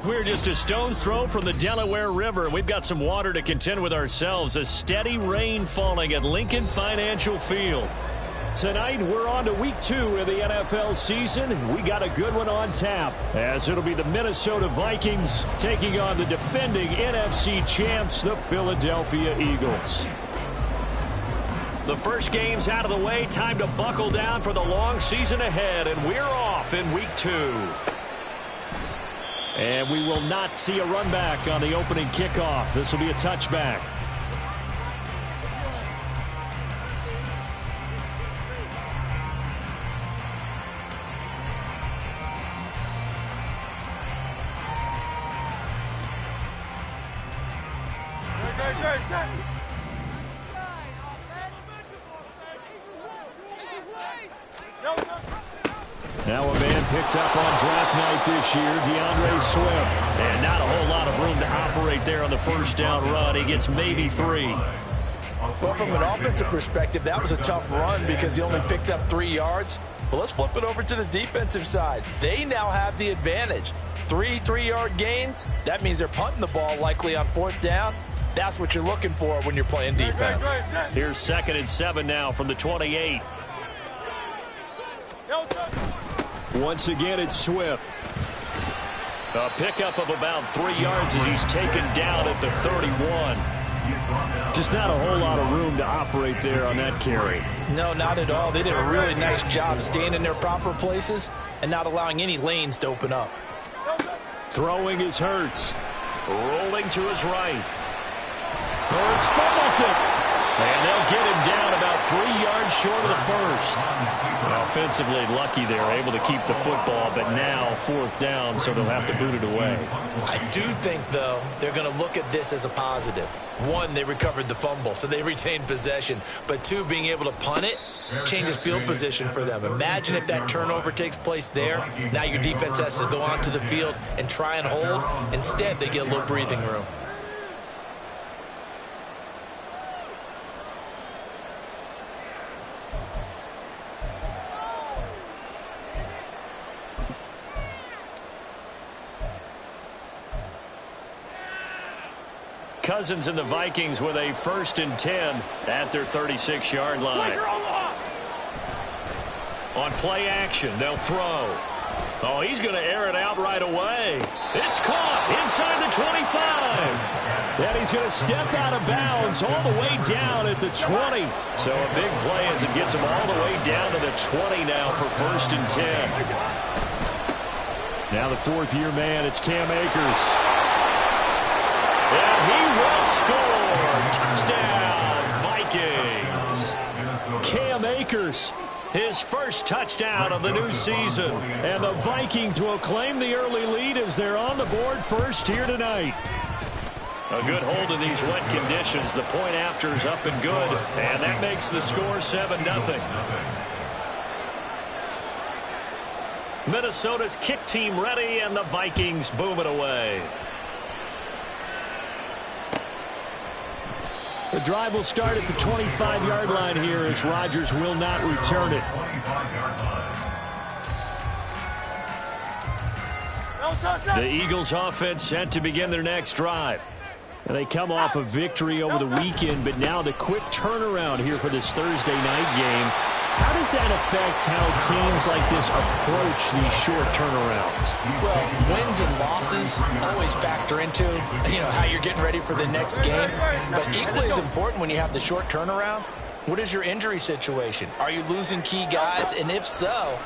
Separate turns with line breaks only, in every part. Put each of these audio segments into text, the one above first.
We're just a stone's throw from the Delaware River. We've got some water to contend with ourselves. A steady rain falling at Lincoln Financial Field. Tonight, we're on to week 2 of the NFL season. We got a good one on tap, as it'll be the Minnesota Vikings taking on the defending NFC champs, the Philadelphia Eagles. The first game's out of the way. Time to buckle down for the long season ahead, and we're off in week 2. And we will not see a run back on the opening kickoff. This will be a touchback. Now a man picked up on draft night this year, DeAndre Swift. And not a whole lot of room to operate there on the first down run. He gets maybe 3.
Well, from an offensive perspective, that was a tough run because he only picked up 3 yards. But let's flip it over to the defensive side. They now have the advantage. 3 3-yard gains. That means they're punting the ball likely on 4th down. That's what you're looking for when you're playing defense.
Here's 2nd and 7 now from the 28. Once again, it's Swift. A pickup of about 3 yards as he's taken down at the 31. Just not a whole lot of room to operate there on that carry.
No, not at all. They did a really nice job staying in their proper places and not allowing any lanes to open up.
Throwing is Hurts. Rolling to his right. Hurts fumbles it. And they'll get him down about 3 yards short of the first. Offensively lucky they're able to keep the football, but now 4th down, so they'll have to boot it away.
I do think, though, they're going to look at this as a positive. 1, they recovered the fumble, so they retained possession. But 2, being able to punt it changes field position for them. Imagine if that turnover takes place there. Now your defense has to go onto the field and try and hold. Instead, they get a little breathing room.
Cousins and the Vikings with a 1st and 10 at their 36-yard line. On play action, they'll throw. Oh, he's going to air it out right away. It's caught inside the 25. And he's going to step out of bounds all the way down at the 20. So a big play as it gets him all the way down to the 20 now for 1st and 10. Now the 4th-year man, it's Cam Akers. And he will score. Touchdown, Vikings. Cam Akers, his first touchdown of the new season. And the Vikings will claim the early lead as they're on the board first here tonight. A good hold in these wet conditions. The point after is up and good. And that makes the score 7-0. Minnesota's kick team ready, and the Vikings boom it away. The drive will start at the 25-yard line here as Rodgers will not return it. The Eagles offense set to begin their next drive. And they come off a victory over the weekend, but now the quick turnaround here for this Thursday night game. How does that affect how teams like this approach these short turnarounds?
Well, wins and losses always factor into, how you're getting ready for the next game. But equally as important when you have the short turnaround, what is your injury situation? Are you losing key guys? And if so,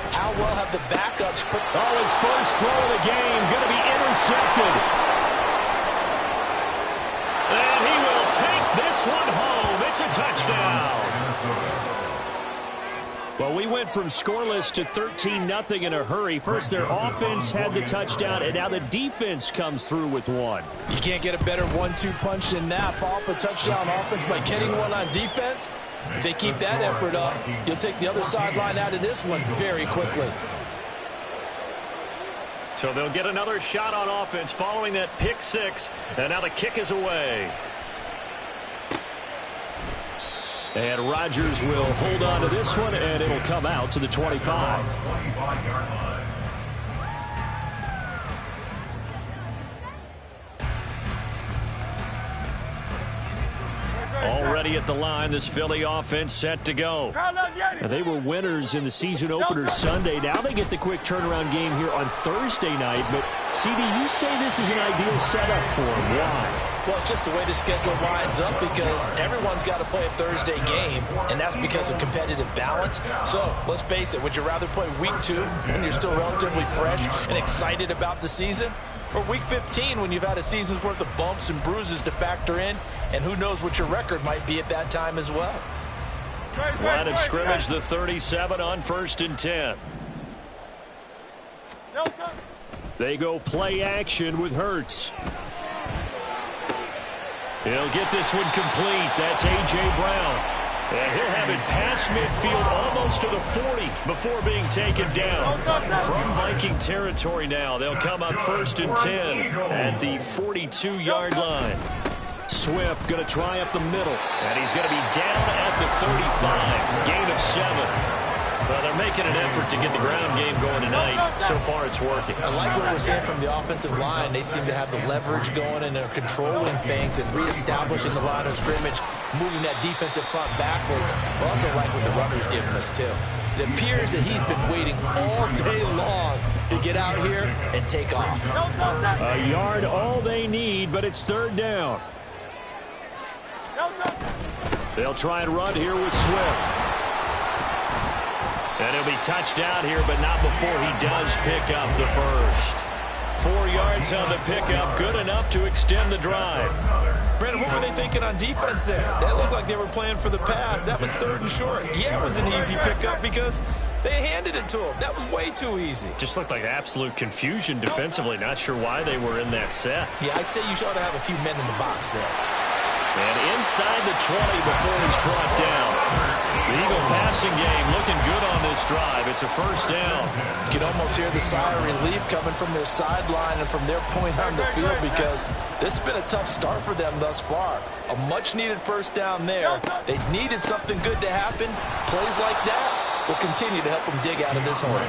how well have the backups put...
Oh, his first throw of the game going to be intercepted. And he will take this one home. It's a touchdown. Well, we went from scoreless to 13-0 in a hurry. First, their offense had the touchdown, and now the defense comes through with one.
You can't get a better 1-2 punch than that. Follow up a touchdown offense by getting one on defense. If they keep that effort up, you'll take the other sideline out of this one very quickly.
So they'll get another shot on offense following that pick six, and now the kick is away. And Rodgers will hold on to this one, and it'll come out to the 25. ready at the line. This Philly offense set to go. Now, they were winners in the season opener Sunday. Now they get the quick turnaround game here on Thursday night. But, CD, you say this is an ideal setup for them. Why?
Well, it's just the way the schedule lines up because everyone's got to play a Thursday game, and that's because of competitive balance. So, let's face it, would you rather play week 2 when you're still relatively fresh and excited about the season? Or week 15 when you've had a season's worth of bumps and bruises to factor in, and who knows what your record might be at that time as well.
Line of scrimmage, the 37 on 1st and 10. They go play action with Hurts. He'll get this one complete. That's A.J. Brown. And he'll have it past midfield almost to the 40 before being taken down. From Viking territory now, they'll come up 1st and 10 at the 42-yard line. Swift going to try up the middle, and he's going to be down at the 35. Gain of 7. Well, they're making an effort to get the ground game going tonight. So far, it's working.
I like what we're seeing from the offensive line. They seem to have the leverage going, and they're controlling things and reestablishing the line of scrimmage, moving that defensive front backwards. I also like what the runner's giving us, too. It appears that he's been waiting all day long to get out here and take off.
A yard all they need, but it's 3rd down. They'll try and run here with Swift. And he'll be touched out here, but not before he does pick up the first. 4 yards on the pickup, good enough to extend the drive.
Brandon, what were they thinking on defense there? That looked like they were playing for the pass. That was 3rd and short. Yeah, it was an easy pickup because they handed it to him. That was way too easy.
Just looked like absolute confusion defensively. Not sure why they were in that set.
Yeah, I'd say you ought to have a few men in the box there.
And inside the 20 before he's brought down. The Eagle passing game looking good on this drive. It's a 1st down.
You can almost hear the sigh of relief coming from their sideline and from their point on the field because this has been a tough start for them thus far. A much-needed 1st down there. They needed something good to happen. Plays like that will continue to help them dig out of this hole.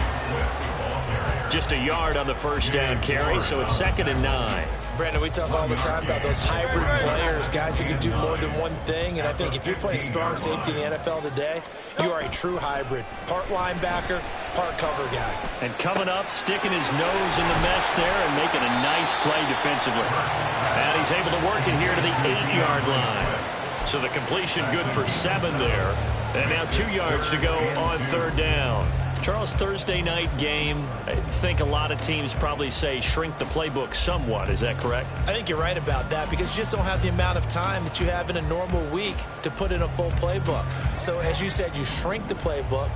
Just a yard on the 1st down carry, so it's 2nd and 9.
Brandon, we talk all the time about those hybrid players, guys who can do more than one thing, and I think if you're playing strong safety in the NFL today, you are a true hybrid. Part linebacker, part cover guy.
And coming up, sticking his nose in the mess there and making a nice play defensively. And he's able to work it here to the 8-yard line. So the completion good for 7 there. And now 2 yards to go on 3rd down. Charles, Thursday night game, I think a lot of teams probably say shrink the playbook somewhat. Is that correct?
I think you're right about that because you just don't have the amount of time that you have in a normal week to put in a full playbook. So as you said, you shrink the playbook,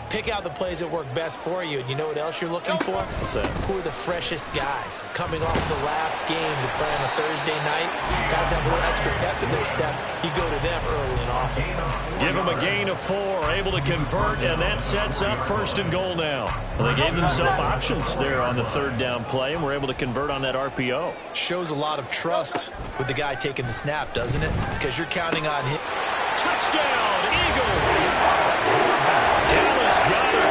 pick out the plays that work best for you. And you know what else you're looking for?
What's that?
Who are the freshest guys coming off the last game to play on a Thursday night? Guys have a little extra pep in their step. You go to them early and often.
Give them a gain of 4, able to convert, and that sets up 1st and goal now. Well, they gave themselves options there on the 3rd down play, and were able to convert on that RPO.
Shows a lot of trust with the guy taking the snap, doesn't it? Because you're counting on him.
Touchdown, Eagles! Dallas got it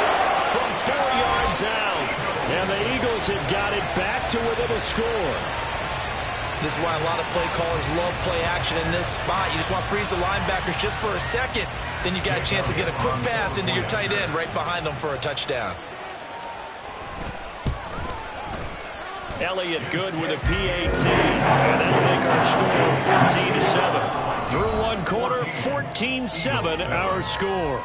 from 4 yards out. And the Eagles have got it back to within a score.
This is why a lot of play callers love play action in this spot. You just want to freeze the linebackers just for a second. Then you got a chance to get a quick pass into your tight end right behind them for a touchdown.
Elliott good with a PAT. And that'll make our score 14-7. Through 1 quarter, 14-7 our score.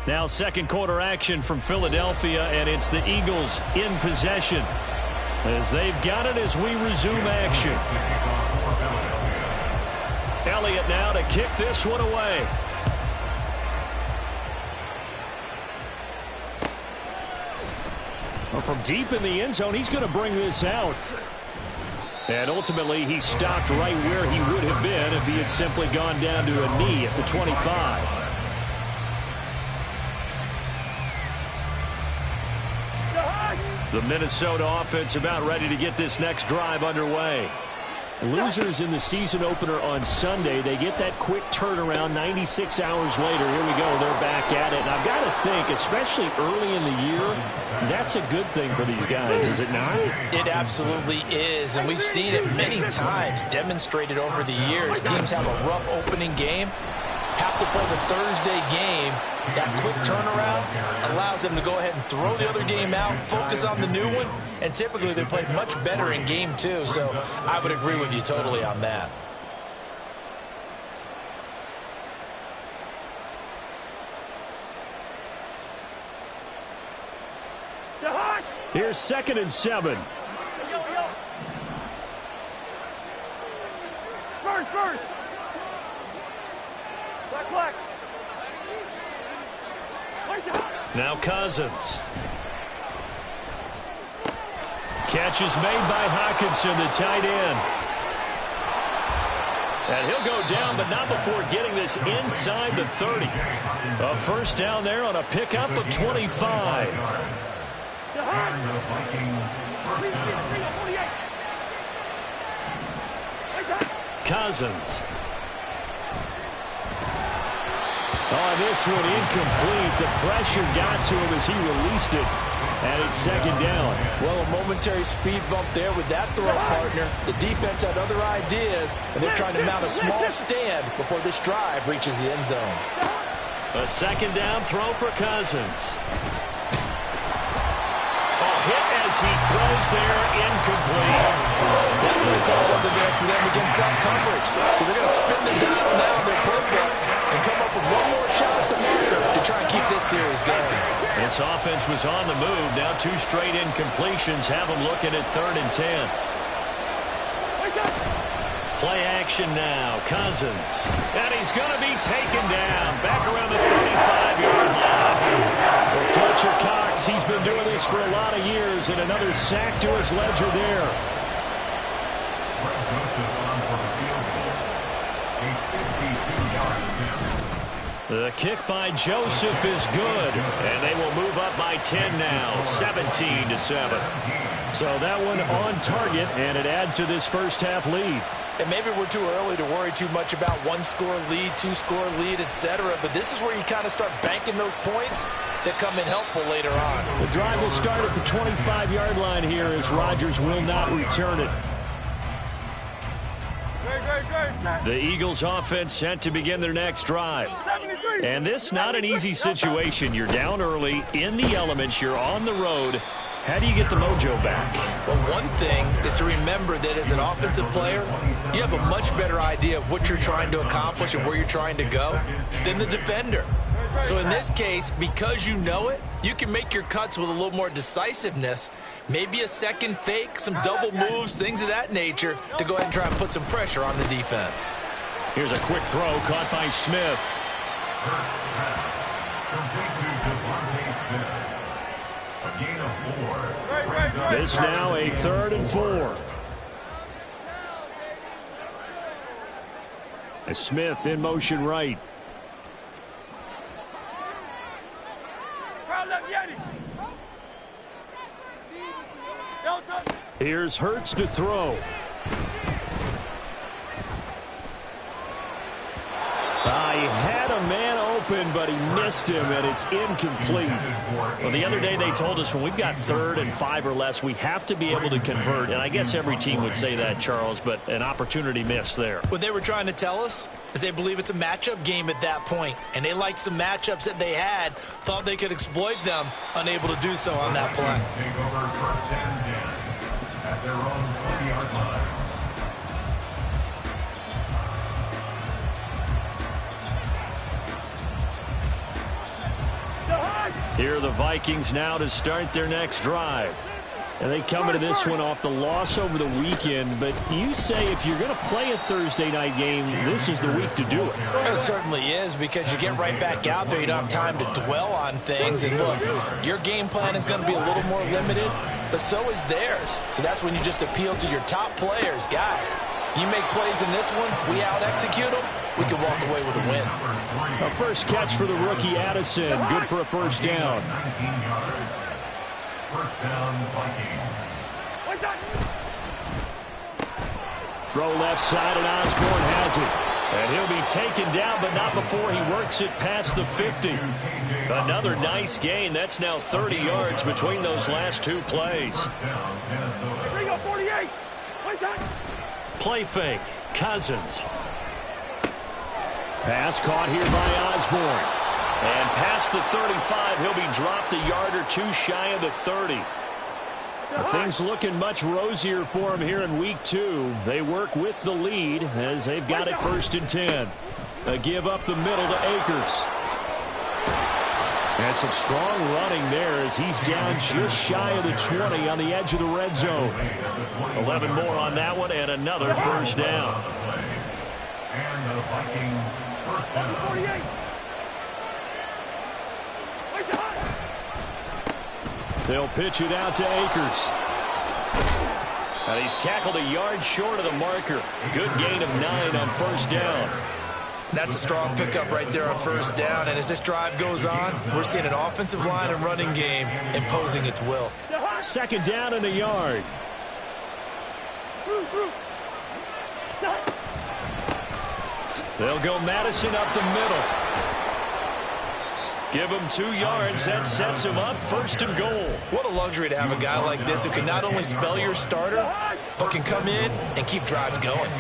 Now 2nd quarter action from Philadelphia, and it's the Eagles in possession as they've got it as we resume action. Elliott now to kick this one away. Well, from deep in the end zone, he's going to bring this out. And ultimately, he stopped right where he would have been if he had simply gone down to a knee at the 25. The Minnesota offense about ready to get this next drive underway. Losers in the season opener on Sunday. They get that quick turnaround 96 hours later. Here we go. They're back at it. And I've got to think, especially early in the year, that's a good thing for these guys, is it not?
It absolutely is. And we've seen it many times demonstrated over the years. Teams have a rough opening game, have to play the Thursday game. That quick turnaround allows them to go ahead and throw the other game out, focus on the new one, and typically they play much better in game two. So I would agree with you totally on that.
Here's 2nd and 7.
First. Black.
Now Cousins. Catch is made by Hockenson, the tight end. And he'll go down, but not before getting this inside the 30. A first down there on a pickup of 25. Cousins. Oh, this one incomplete. The pressure got to him as he released it. And it's 2nd down.
Well, a momentary speed bump there with that throw, partner. The defense had other ideas, and they're trying to mount a small stand before this drive reaches the end zone.
A 2nd down throw for Cousins. Oh, hit as he throws there, incomplete.
That play call wasn't there for them against that coverage. So they're going to spin the dial now in their playbook and come up with one more shot at the marker to try and keep this series going.
This offense was on the move. Now 2 straight incompletions have them looking at 3rd and 10. Play action now. Cousins. And he's going to be taken down. Back around the 35-yard line. Well, Fletcher Cox, he's been doing this for a lot of years, and another sack to his ledger there. The kick by Joseph is good, and they will move up by 10 now, 17-7. So that one on target, and it adds to this first half lead.
And maybe we're too early to worry too much about 1-score lead, 2-score lead, etc. But this is where you kind of start banking those points that come in helpful later on.
The drive will start at the 25-yard line here as Rodgers will not return it. The Eagles offense set to begin their next drive. And this not an easy situation. You're down early, in the elements, you're on the road. How do you get the mojo back?
Well, one thing is to remember that as an offensive player, you have a much better idea of what you're trying to accomplish and where you're trying to go than the defender. So in this case, because you know it, you can make your cuts with a little more decisiveness, maybe a second fake, some double moves, things of that nature, to go ahead and try and put some pressure on the defense.
Here's a quick throw caught by Smith. This now a 3rd and 4. As Smith in motion right. Here's Hurts to throw. He had a man open, but he missed him, and it's incomplete. Well, the other day they told us when we've got 3rd and 5 or less, we have to be able to convert. And I guess every team would say that, Charles, but an opportunity missed there.
What they were trying to tell us is they believe it's a matchup game at that point, and they liked some matchups that they had, thought they could exploit them, unable to do so on that play.
Take over first and 10 at their own 20-yard line.
Here are the Vikings now to start their next drive. And they come into this one off the loss over the weekend. But you say if you're going to play a Thursday night game, this is the week to do it.
It certainly is, because you get right back out there. You don't have time to dwell on things. And look, your game plan is going to be a little more limited, but so is theirs. So that's when you just appeal to your top players. Guys, you make plays in this one, we out-execute them, we can walk away with a win.
A first catch for the rookie Addison. Good for a first down.
19 yards. First down, Vikings.
throw left side, and Osborne has it. And he'll be taken down, but not before he works it past the 50. Another nice gain. That's now 30 yards between those last two plays. Play fake. Cousins. Pass caught here by Osborne. And past the 35, he'll be dropped a yard or two shy of the 30. Things looking much rosier for him here in week 2. They work with the lead as they've got it 1st and 10. A give up the middle to Akers. And some strong running there as he's down just shy of the 20 on the edge of the red zone. 11 more on that one and another first down.
And the Vikings first down.
They'll pitch it out to Akers. And he's tackled a yard short of the marker. Good gain of 9 on first down.
That's a strong pickup right there on first down. And as this drive goes on, we're seeing an offensive line and running game imposing its will.
2nd down and a yard. They'll go Madison up the middle. Give him 2 yards. That sets him up 1st and goal.
What a luxury to have a guy like this who can not only spell your starter, but can come in and keep drives going.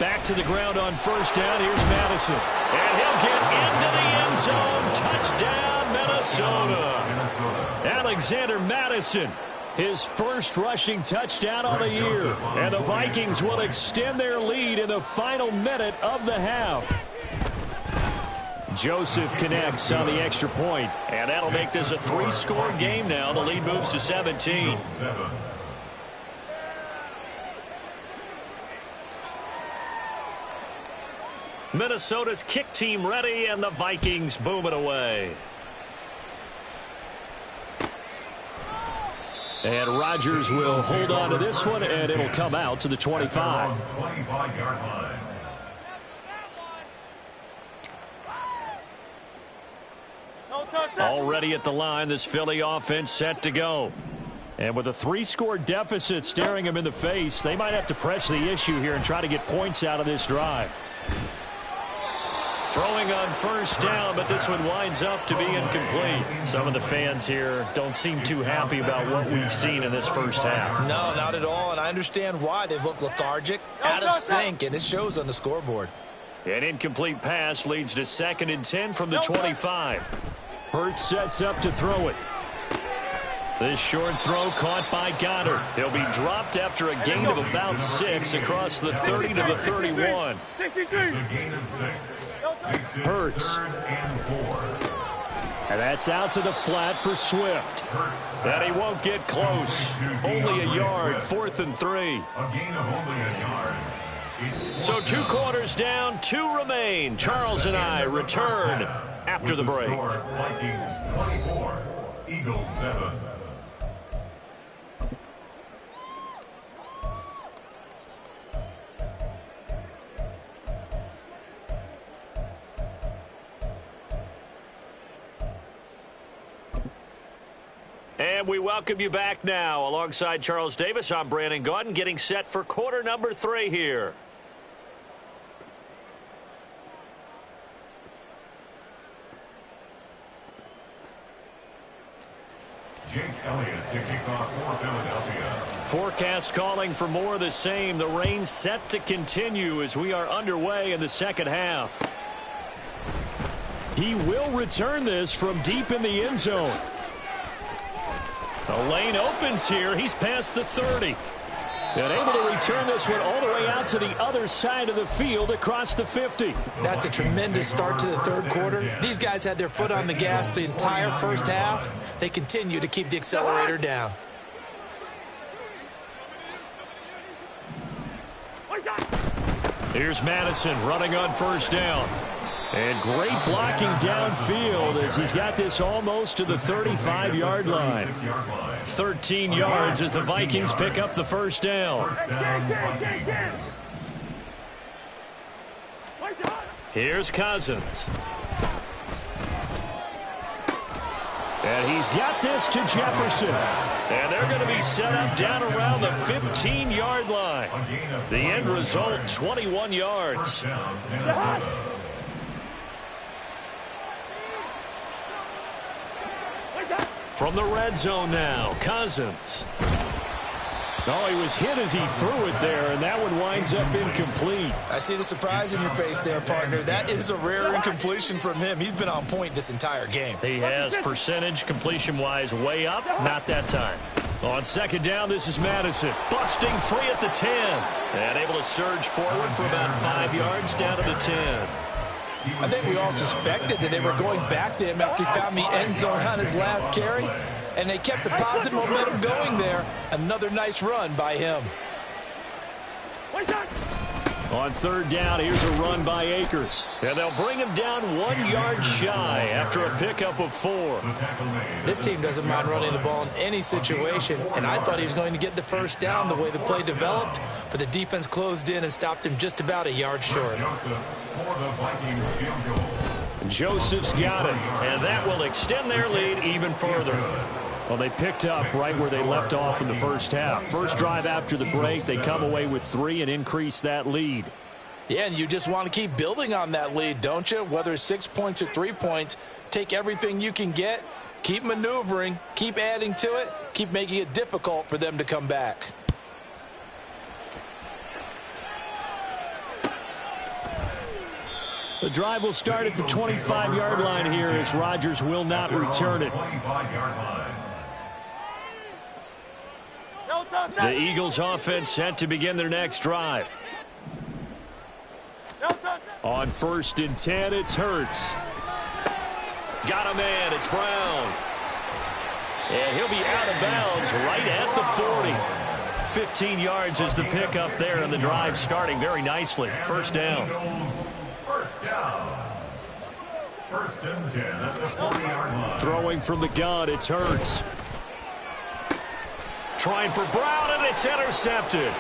Back to the ground on first down. Here's Madison. And he'll get into the end zone. Touchdown, Minnesota. Alexander Madison, his first rushing touchdown on the year. And the Vikings will extend their lead in the final minute of the half. Joseph connects on the extra point. And that'll make this a 3-score game now. The lead moves to 17. Minnesota's kick team ready, and the Vikings boom it away. And Rodgers will hold on to this one, and it'll come out to the 25.
25-yard line.
Already at the line, this Philly offense set to go. And with a 3-score deficit staring them in the face, they might have to press the issue here and try to get points out of this drive. Throwing on first down, but this one winds up to be incomplete. Some of the fans here don't seem too happy about what we've seen in this first half.
No, not at all, and I understand why. They've looked lethargic, out of sync, and it shows on the scoreboard.
An incomplete pass leads to 2nd and 10 from the 25. Hurts sets up to throw it. This short throw caught by Goddard. He'll be dropped after a gain of about 6 across the 30 to the 31. Hurts. And that's out to the flat for Swift. And he won't get close. Only a yard, 4th and 3.
A gain of only a yard.
So 2 quarters down, 2 remain. Charles and I return after the break.
Vikings 24, Eagles 7.
And we welcome you back now. Alongside Charles Davis, I'm Brandon Gaudin, getting set for quarter number 3 here.
Jake Elliott to kick off for Philadelphia.
Forecast calling for more of the same. The rain set to continue as we are underway in the second half. He will return this from deep in the end zone. The lane opens here. He's past the 30. And able to return this one all the way out to the other side of the field across the 50.
That's a tremendous start to the third quarter. These guys had their foot on the gas the entire first half. They continue to keep the accelerator down.
Here's Madison running on first down. And great blocking downfield as he's got this almost to the 35-yard line. 13 yards as the Vikings pick up the first down. Here's Cousins. And he's got this to Jefferson. And they're going to be set up down around the 15-yard line. The end result, 21 yards. From the red zone now, Cousins. Oh, he was hit as he threw it there, and that one winds up incomplete.
I see the surprise in your face there, partner. That is a rare incompletion from him. He's been on point this entire game.
He has percentage completion-wise way up. Not that time. On second down, this is Madison. Busting free at the 10. And able to surge forward for about 5 yards down to the 10.
I think we all suspected that they were going back to him after he found the end zone on his last carry. And they kept the positive momentum going there. Another nice run by him.
On third down, here's a run by Akers. And they'll bring him down 1 yard shy after a pickup of 4.
This team doesn't mind running the ball in any situation, and I thought he was going to get the first down the way the play developed, but the defense closed in and stopped him just about a yard short.
Joseph's got it, and that will extend their lead even further. Well, they picked up right where they left off in the first half. First drive after the break, they come away with 3 and increase that lead.
Yeah, and you just want to keep building on that lead, don't you? Whether it's 6 points or 3 points, take everything you can get, keep maneuvering, keep adding to it, keep making it difficult for them to come back.
The drive will start at the 25-yard line here as Rodgers will not return it. The Eagles offense set to begin their next drive. On 1st and 10, it's Hurts. Got a man, it's Brown. And he'll be out of bounds right at the 40. 15 yards is the pickup there, and the drive starting very nicely. First down.
First down. 1st and 10 at the 40-yard line.
Throwing from the gun, it's Hurts. Trying for Brown, and it's intercepted.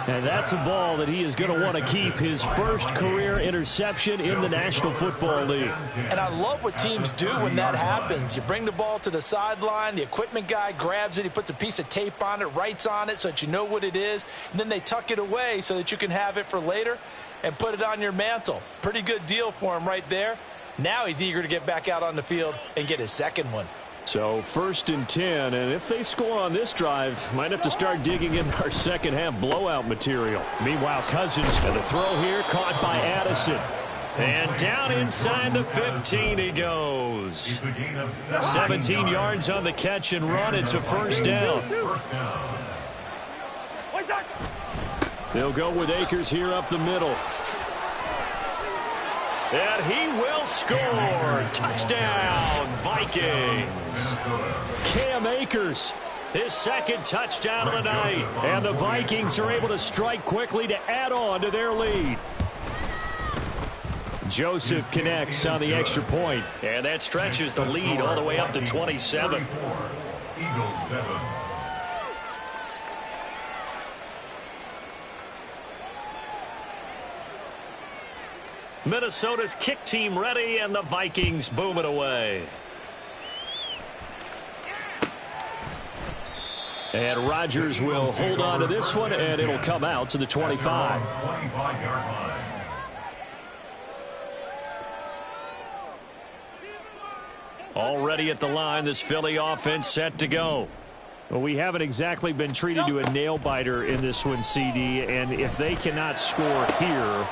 And that's a ball that he is going to want to keep, his first career interception in the National Football League.
And I love what teams do when that happens. You bring the ball to the sideline, the equipment guy grabs it, he puts a piece of tape on it, writes on it so that you know what it is, and then they tuck it away so that you can have it for later and put it on your mantle. Pretty good deal for him right there. Now he's eager to get back out on the field and get his second one.
So 1st and 10, and if they score on this drive, might have to start digging in our second half blowout material. Meanwhile, Cousins, and the throw here caught by Addison. And down inside the 15 he goes. 17 yards on the catch and run. It's a first down. They'll go with Akers here up the middle. And he will score. Touchdown, Vikings. Cam Akers, his second touchdown of the night. And the Vikings are able to strike quickly to add on to their lead. Joseph connects on the extra point. And that stretches the lead all the way up to 27.
Eagles 7.
Minnesota's kick team ready, and the Vikings boom it away. And Rodgers will hold on to this one, and it'll come out to the 25.
25-yard line.
Already at the line, this Philly offense set to go. Well, we haven't exactly been treated to a nail-biter in this one, CD, and if they cannot score here,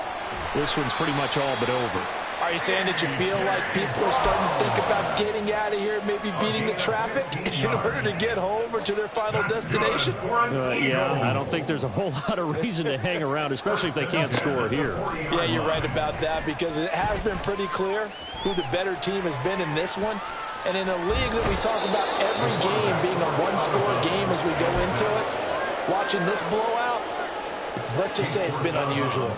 this one's pretty much all but over.
Are you saying that you feel like people are starting to think about getting out of here, maybe beating the traffic in order to get home or to their final destination?
Yeah, I don't think there's a whole lot of reason to hang around, especially if they can't score here.
Yeah, you're right about that, because it has been pretty clear who the better team has been in this one. And in a league that we talk about every game being a one-score game as we go into it, watching this blowout, let's just say it's been unusual.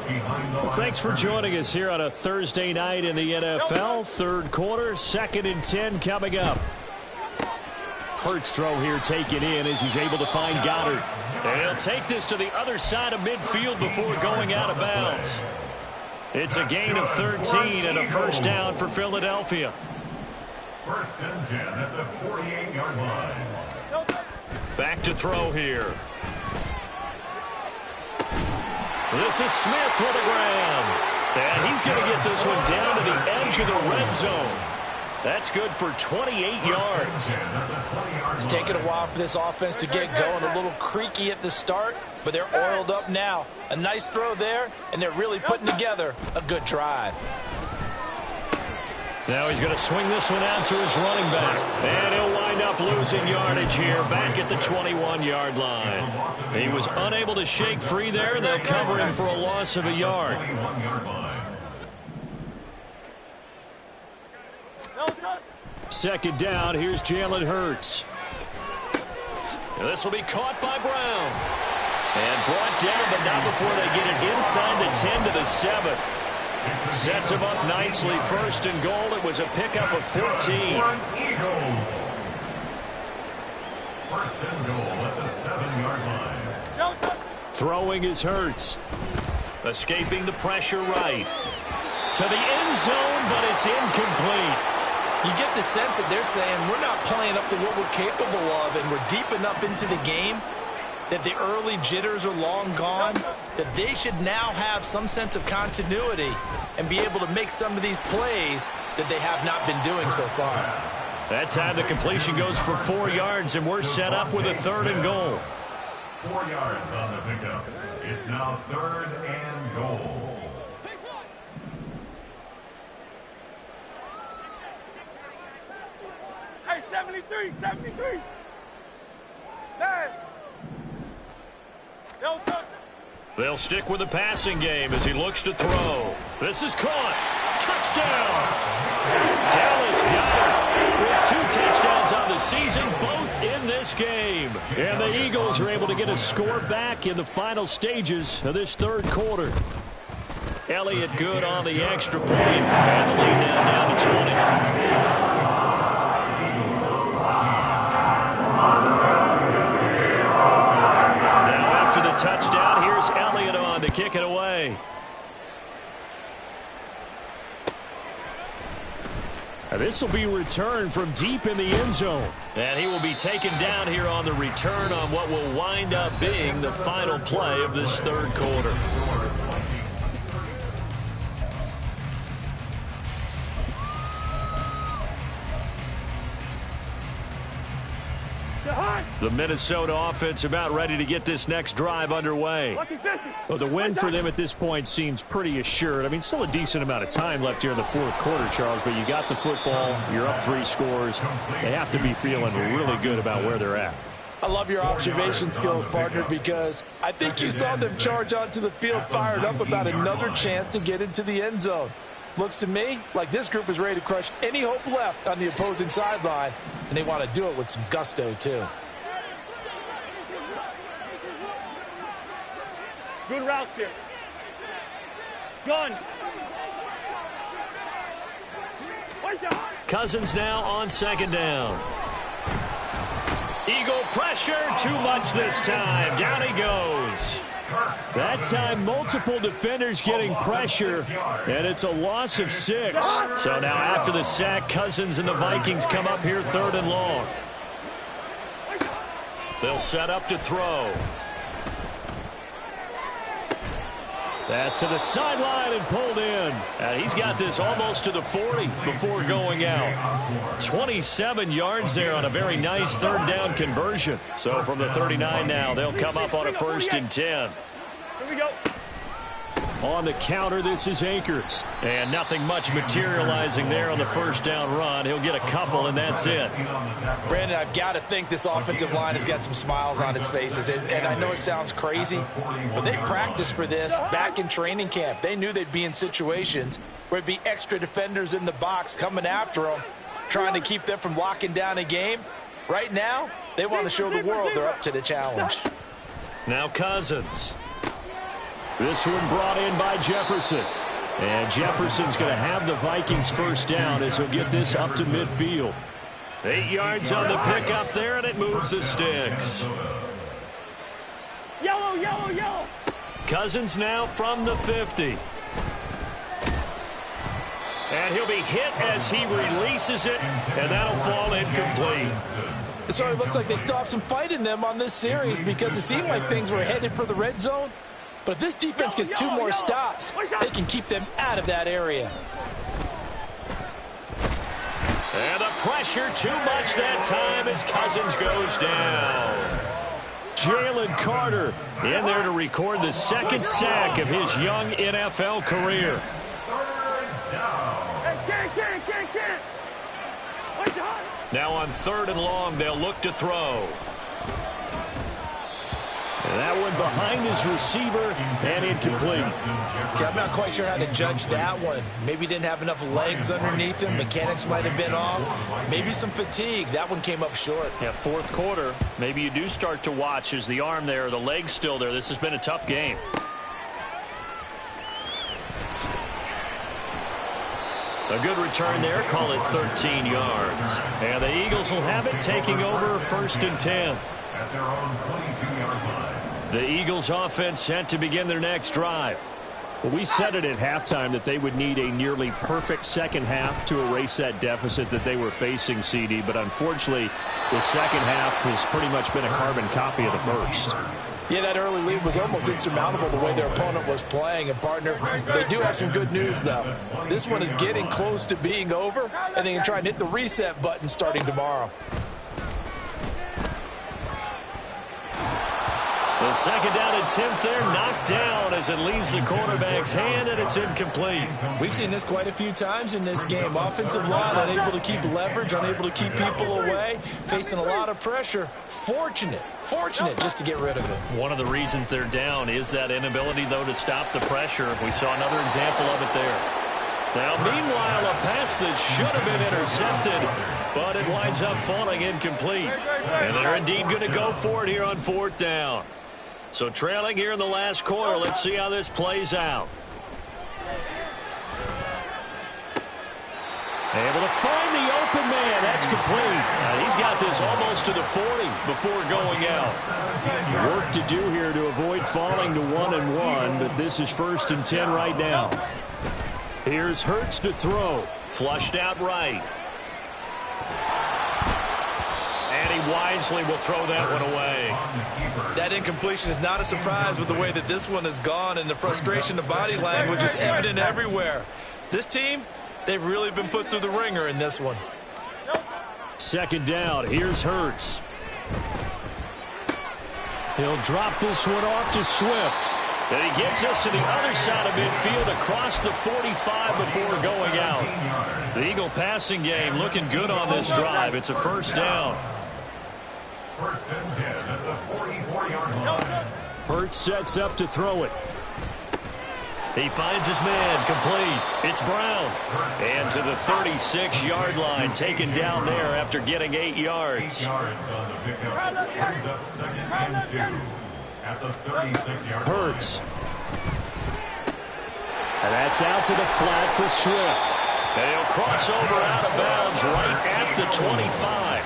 Well, thanks for joining us here on a Thursday night in the NFL. Third quarter, 2nd and 10 coming up. Hurts throw here taken in as he's able to find Goddard. And he'll take this to the other side of midfield before going out of bounds. It's a gain of 13 and a first down for Philadelphia.
First and 10 at the 48-yard line.
Back to throw here. This is Smith with a grab. And he's going to get this one down to the edge of the red zone. That's good for 28 yards.
It's taken a while for this offense to get going. A little creaky at the start, but they're oiled up now. A nice throw there, and they're really putting together a good drive.
Now he's going to swing this one out to his running back. And he'll wind up losing yardage here back at the 21-yard line. He was unable to shake free there. They'll cover him for a loss of a yard. Second down, here's Jalen Hurts. This will be caught by Brown. And brought down, but not before they get it inside the 10 to the 7. Sets him up nicely. First and goal. It was a pickup of 14.
First and goal at the 7-yard line.
Throwing is Hurts. Escaping the pressure right. To the end zone, but it's incomplete.
You get the sense that they're saying we're not playing up to what we're capable of, and we're deep enough into the game that the early jitters are long gone, that they should now have some sense of continuity and be able to make some of these plays that they have not been doing so far.
That time the completion goes for 4 yards, and we're set up with a third and goal.
4 yards on the pickup. It's now third and goal.
Hey, 73, 73. Hey.
They'll stick with the passing game as he looks to throw. This is caught. Touchdown. Dallas got it with 2 touchdowns on the season, both in this game. And the Eagles are able to get a score back in the final stages of this third quarter. Elliott good on the extra point, and the lead now down to 20. After the touchdown, here's Elliott on to kick it away. This will be returned from deep in the end zone. And he will be taken down here on the return on what will wind up being the final play of this third quarter. The Minnesota offense about ready to get this next drive underway. Well, the win for them at this point seems pretty assured. I mean, still a decent amount of time left here in the fourth quarter, Charles, but you got the football, you're up 3 scores. They have to be feeling really good about where they're at.
I love your observation skills, partner, because I think you saw them charge onto the field fired up about another chance to get into the end zone. Looks to me like this group is ready to crush any hope left on the opposing sideline, and they want to do it with some gusto, too.
Good routes here. Gun.
Cousins now on second down. Eagle pressure, too much this time. Down he goes. That time, multiple defenders getting pressure, and it's a loss of 6. So now after the sack, Cousins and the Vikings come up here third and long. They'll set up to throw. Pass to the sideline and pulled in. And he's got this almost to the 40 before going out. 27 yards there on a very nice third down conversion. So from the 39 now, they'll come up on a 1st and 10.
Here we go.
On the counter, this is Akers. And nothing much materializing there on the first down run. He'll get a couple, and that's it.
Brandon, I've got to think this offensive line has got some smiles on its faces. And I know it sounds crazy, but they practiced for this back in training camp. They knew they'd be in situations where it'd be extra defenders in the box coming after them, trying to keep them from locking down a game. Right now, they want to show the world they're up to the challenge.
Now Cousins. This one brought in by Jefferson. And Jefferson's going to have the Vikings first down as he'll get this up to midfield. 8 yards on the pickup there, and it moves the sticks.
Yellow, yellow, yellow.
Cousins now from the 50. And he'll be hit as he releases it, and that'll fall incomplete.
It sort of looks like they still have some fight in them on this series because it seemed like things were headed for the red zone. But if this defense gets 2 more stops, they can keep them out of that area.
And the pressure too much that time as Cousins goes down. Jalen Carter in there to record the second sack of his young NFL career. Now on 3rd and long, they'll look to throw. And that one behind his receiver and incomplete.
Okay, I'm not quite sure how to judge that one. Maybe he didn't have enough legs underneath him. Mechanics might have been off. Maybe some fatigue. That one came up short.
Yeah, 4th quarter. Maybe you do start to watch. Is the arm there, the leg's still there? This has been a tough game. A good return there. Call it 13 yards. And the Eagles will have it, taking over 1st and 10.
At their own 22-yard line.
The Eagles offense set to begin their next drive.
Well, we said it at halftime that they would need a nearly perfect second half to erase that deficit that they were facing, CD. But unfortunately, the second half has pretty much been a carbon copy of the first.
Yeah, that early lead was almost insurmountable the way their opponent was playing. And, partner, they do have some good news, though. This one is getting close to being over, and they can try and hit the reset button starting tomorrow.
The second down attempt there knocked down as it leaves the quarterback's hand, and it's incomplete.
We've seen this quite a few times in this game. Offensive line unable to keep leverage, unable to keep people away, facing a lot of pressure. Fortunate just to get rid of it.
One of the reasons they're down is that inability, though, to stop the pressure. We saw another example of it there. Now, meanwhile, a pass that should have been intercepted, but it winds up falling incomplete. And they're indeed going to go for it here on 4th down. So trailing here in the last quarter, let's see how this plays out. Able to find the open man. That's complete. He's got this almost to the 40 before going out.
Work to do here to avoid falling to 1-1, but this is 1st and 10 right now. Here's Hurts to throw.
Flushed out right. And he wisely will throw that one away.
That incompletion is not a surprise with the way that this one has gone, and the frustration, the body language is evident everywhere. This team, they've really been put through the ringer in this one.
2nd down. Here's Hurts. He'll drop this one off to Swift.
And he gets us to the other side of midfield across the 45 before going out. The Eagle passing game looking good on this drive. It's a 1st down.
1st and 10 at the 44-yard line.
Hurts sets up to throw it.
He finds his man, complete. It's Brown. And to the 36-yard line, taken down there after getting 8 yards.
8 yards on the pickup. Brings up 2nd and 2 at the 36-yard line.
Hurts. And that's out to the flat for Swift.
And he'll cross over out of bounds right at the 25.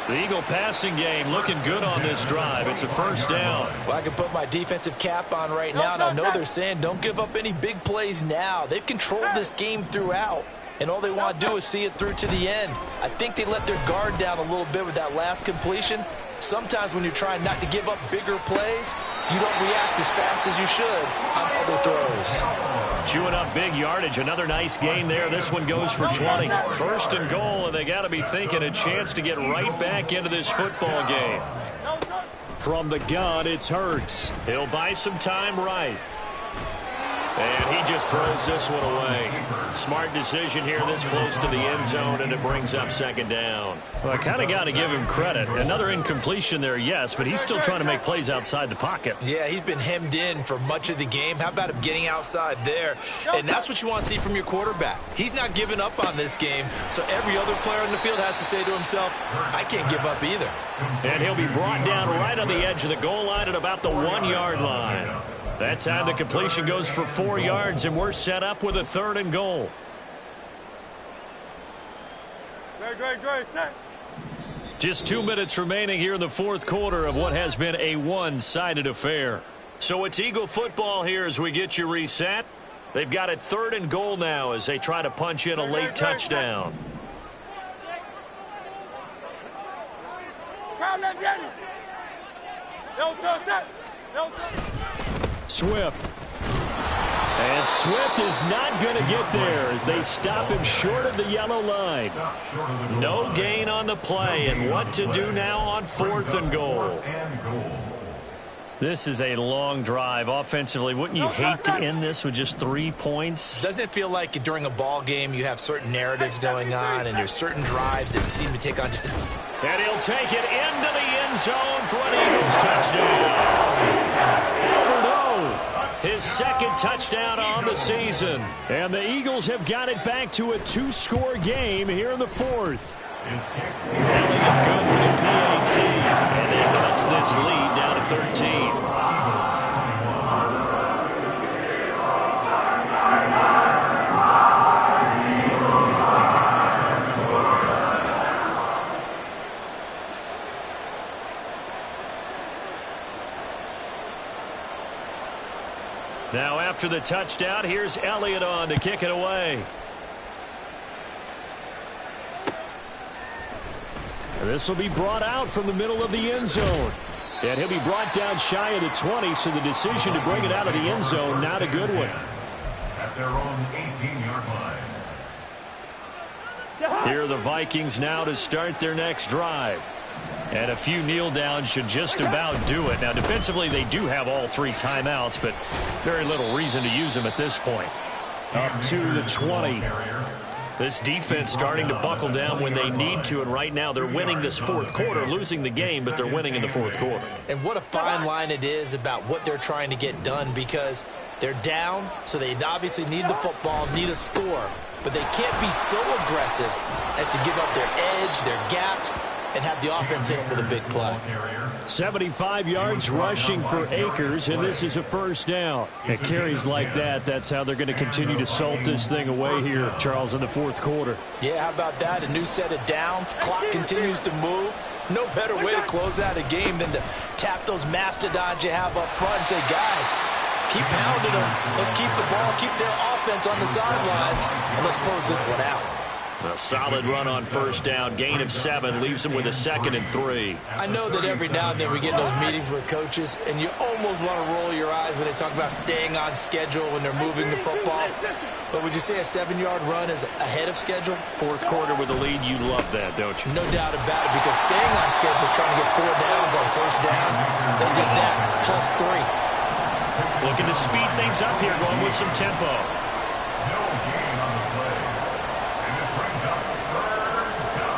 The Eagle passing game looking good on this drive. It's a 1st down.
Well, I can put my defensive cap on right now, and I know they're saying don't give up any big plays now. They've controlled this game throughout, and all they want to do is see it through to the end. I think they let their guard down a little bit with that last completion. Sometimes when you're trying not to give up bigger plays, you don't react as fast as you should on other throws.
Chewing up big yardage. Another nice gain there. This one goes for 20. 1st and goal, and they got to be thinking a chance to get right back into this football game.
From the gun, it's Hurts.
He'll buy some time right. And he just throws this one away. Smart decision here this close to the end zone, and it brings up 2nd down.
Well, I kind of got to give him credit. Another incompletion there, yes, but he's still trying to make plays outside the pocket.
Yeah, he's been hemmed in for much of the game. How about him getting outside there? And that's what you want to see from your quarterback. He's not giving up on this game, so every other player on the field has to say to himself, I can't give up either.
And he'll be brought down right on the edge of the goal line at about the 1-yard line. That time the completion goes for 4 yards, and we're set up with a 3rd and goal.
Great, set.
Just 2 minutes remaining here in the 4th quarter of what has been a one-sided affair. So it's Eagle football here as we get you reset. They've got it 3rd and goal now as they try to punch in a late touchdown. Swift. And Swift is not going to get there as they stop him short of the yellow line. No gain on the play, and what to do now on 4th and goal. This is a long drive offensively. Wouldn't you hate to end this with just 3 points?
Doesn't it feel like during a ball game you have certain narratives going on and there's certain drives that seem to take on just...
And he'll take it into the end zone for an Eagles touchdown. His 2nd touchdown on the season. And the Eagles have got it back to a 2-score game here in the 4th. Elliott good with a PAT. And that cuts this lead down to 13. Now after the touchdown, here's Elliott on to kick it away. This will be brought out from the middle of the end zone. And he'll be brought down shy of the 20, so the decision to bring it out of the end zone, not a good one.
At their own 18-yard line.
Here are the Vikings now to start their next drive. And a few kneel downs should just about do it. Now, defensively, they do have all 3 timeouts, but very little reason to use them at this point. Up to the 20. This defense starting to buckle down when they need to, and right now they're winning this 4th quarter, losing the game, but they're winning in the 4th quarter.
And what a fine line it is about what they're trying to get done, because they're down, so they obviously need the football, need a score, but they can't be so aggressive as to give up their edge, their gaps, and have the offense hit them with a big play.
75 yards rushing for Akers, and this is a 1st down. At carries like that, that's how they're going to continue to salt this thing away here, Charles, in the 4th quarter.
Yeah, how about that? A new set of downs. Clock continues to move. No better way to close out a game than to tap those mastodons you have up front and say, guys, keep pounding them. Let's keep the ball, keep their offense on the sidelines, and let's close this one out.
A solid run on 1st down. Gain of 7 leaves them with a 2nd and 3.
I know that every now and then we get in those meetings with coaches, and you almost want to roll your eyes when they talk about staying on schedule when they're moving the football. But would you say a 7-yard run is ahead of schedule?
4th quarter with the lead, you love that, don't you?
No doubt about it, because staying on schedule is trying to get 4 downs on 1st down. They did that, plus 3.
Looking to speed things up here, going with some tempo.
No gain on the play. And it brings up 3rd down.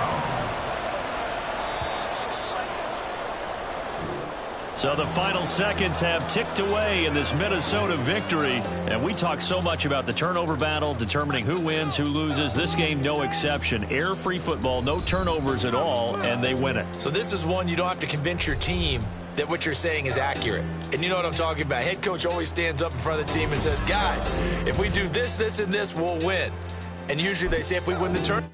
So the final seconds have ticked away in this Minnesota victory. And we talk so much about the turnover battle, determining who wins, who loses. This game, no exception. Air-free football, no turnovers at all, and they win it.
So this is one you don't have to convince your team that what you're saying is accurate. And you know what I'm talking about. Head coach always stands up in front of the team and says, guys, if we do this, this, and this, we'll win. And usually they say if we win the turn.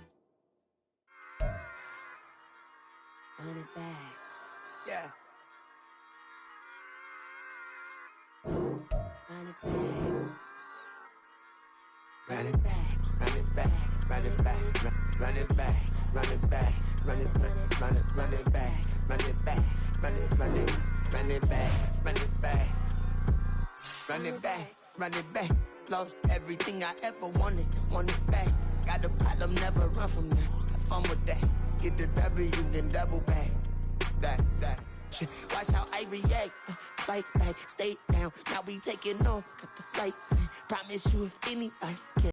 Run it back.
Yeah.
Run it back.
Run it back, run it back, run it back, run it back, run it back, run it back, run it back, run it back, run it back, run it back, run it back. Lost everything I ever wanted it back. Got a problem, never run from that. Have fun with that. Get the W, then double back. That. Shit. Watch how I react. Fight back, stay down. Now we taking off. Got the flight. Promise you if anybody can.